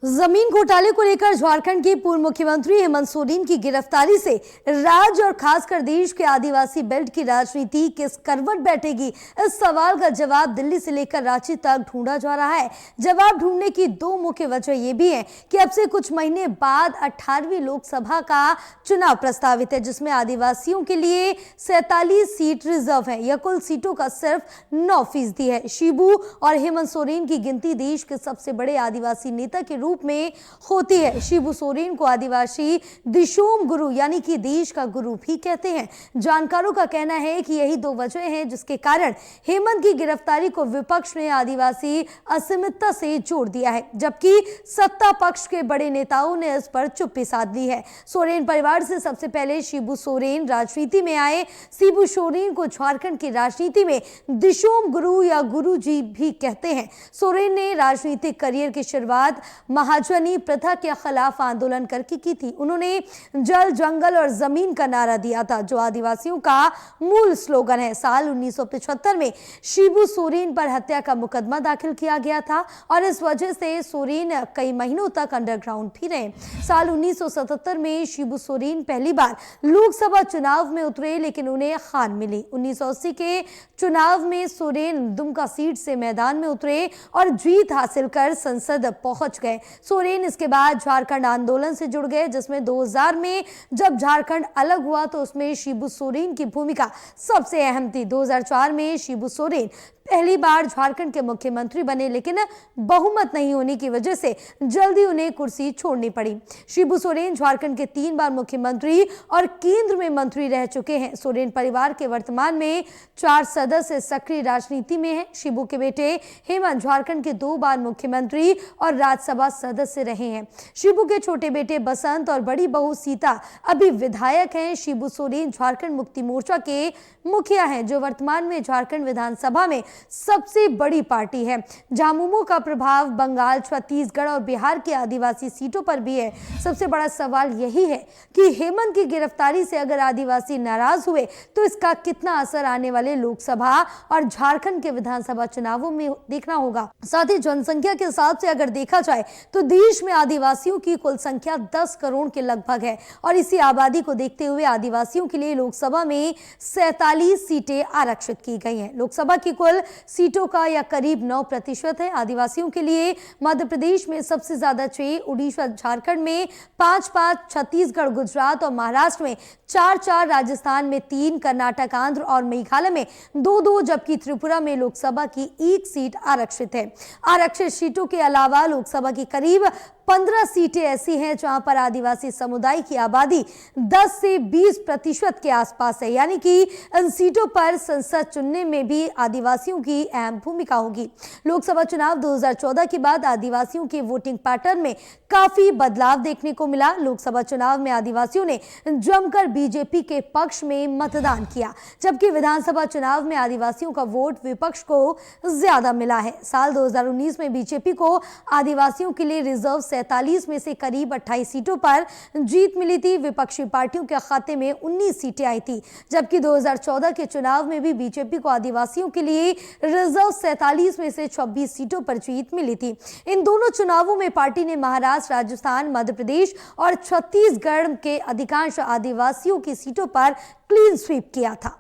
जमीन घोटाले को लेकर झारखंड के पूर्व मुख्यमंत्री हेमंत सोरेन की गिरफ्तारी से राज्य और खासकर देश के आदिवासी बेल्ट की राजनीति किस करवट बैठेगी, इस सवाल का जवाब दिल्ली से लेकर रांची तक ढूंढा जा रहा है। जवाब ढूंढने की दो मुख्य वजह यह भी है कि अब से कुछ महीने बाद 18वीं लोकसभा का चुनाव प्रस्तावित है, जिसमें आदिवासियों के लिए 47 सीट रिजर्व है। यह कुल सीटों का सिर्फ 9% है। शिबू और हेमंत सोरेन की गिनती देश के सबसे बड़े आदिवासी नेता के रूप में होती है। शिबू सोरेन को आदिवासी दिशोम गुरु यानी कि देश का गुरु भी कहते हैं। जानकारों का कहना है कि यही दो वजह हैं जिसके कारण हेमंत की गिरफ्तारी को विपक्ष ने आदिवासी अस्मिता से जोड़ दिया है, जबकि सत्ता पक्ष के बड़े नेताओं ने इस पर चुप्पी साध ली है। सोरेन परिवार से सबसे पहले शिबू सोरेन राजनीति में आए। शिबू सोरेन को झारखंड की राजनीति में दिशोम गुरु या गुरु जी भी कहते हैं। सोरेन ने राजनीतिक करियर की शुरुआत महाजनी प्रथा के खिलाफ आंदोलन करके की थी। उन्होंने जल, जंगल और जमीन का नारा दिया था, जो आदिवासियों का मूल स्लोगन है। साल 1975 में शिबू सोरेन पर हत्या का मुकदमा दाखिल किया गया था और इस वजह से सोरेन कई महीनों तक अंडरग्राउंड भी रहे। साल 1977 में शिबू सोरेन पहली बार लोकसभा चुनाव में उतरे, लेकिन उन्हें हार मिली। 1980 के चुनाव में सोरेन दुमका सीट से मैदान में उतरे और जीत हासिल कर संसद पहुंच गए। सोरेन इसके बाद झारखंड आंदोलन से जुड़ गए, जिसमें 2000 में जब झारखंड अलग हुआ तो उसमें शिबू सोरेन की भूमिका सबसे अहम थी। 2004 में शिबू सोरेन पहली बार झारखंड के मुख्यमंत्री बने, लेकिन बहुमत नहीं होने की वजह से जल्दी उन्हें कुर्सी छोड़नी पड़ी। शिबू सोरेन झारखंड के 3 बार मुख्यमंत्री और केंद्र में मंत्री रह चुके हैं। सोरेन परिवार के वर्तमान में 4 सदस्य सक्रिय राजनीति में हैं। शिबू के बेटे हेमंत झारखंड के 2 बार मुख्यमंत्री और राज्यसभा सदस्य रहे हैं। शिबू के छोटे बेटे बसंत और बड़ी बहू सीता अभी विधायक हैं। शिबू सोरेन झारखंड मुक्ति मोर्चा के मुखिया हैं, जो वर्तमान में झारखंड विधानसभा में सबसे बड़ी पार्टी है। झामुमो का प्रभाव बंगाल, छत्तीसगढ़ और बिहार की आदिवासी सीटों पर भी है। सबसे बड़ा सवाल यही है कि हेमंत की गिरफ्तारी से अगर आदिवासी नाराज हुए तो इसका कितना असर आने वाले लोकसभा और झारखंड के विधानसभा चुनावों में देखना होगा। साथ ही जनसंख्या के हिसाब से अगर देखा जाए तो देश में आदिवासियों की कुल संख्या 10 करोड़ के लगभग है और इसी आबादी को देखते हुए आदिवासियों के लिए लोकसभा में 47 सीटें आरक्षित की गई हैं। लोकसभा की कुल सीटों का या करीब 9% है। आदिवासियों के लिए मध्य प्रदेश में सबसे ज्यादा 6, उड़ीसा झारखंड में 5-5, छत्तीसगढ़, गुजरात और महाराष्ट्र में 4-4, राजस्थान में 3, कर्नाटक, आंध्र और मेघालय में 2-2, जबकि त्रिपुरा में लोकसभा की 1 सीट आरक्षित है। आरक्षित सीटों के अलावा लोकसभा की करीब 15 सीटें ऐसी हैं जहां पर आदिवासी समुदाय की आबादी 10 से 20% के आसपास है, यानी कि इन सीटों पर संसद चुनने में भी आदिवासियों की अहम भूमिका होगी। लोकसभा चुनाव 2014 के बाद आदिवासियों के वोटिंग पैटर्न में काफी बदलाव देखने को मिला। लोकसभा चुनाव में आदिवासियों ने जमकर बीजेपी के पक्ष में मतदान किया, जबकि विधानसभा चुनाव में आदिवासियों का वोट विपक्ष को ज्यादा मिला है। साल 2019 में बीजेपी को आदिवासियों के लिए रिजर्व 47 में से करीब 28 सीटों पर जीत मिली थी। विपक्षी पार्टियों के खाते में 19 सीटें आई थी, जबकि 2014 के चुनाव में भी बीजेपी को आदिवासियों के लिए रिजर्व 47 में से 26 सीटों पर जीत मिली थी। इन दोनों चुनावों में पार्टी ने महाराष्ट्र, राजस्थान, मध्य प्रदेश और छत्तीसगढ़ के अधिकांश आदिवासियों की सीटों पर क्लीन स्वीप किया था।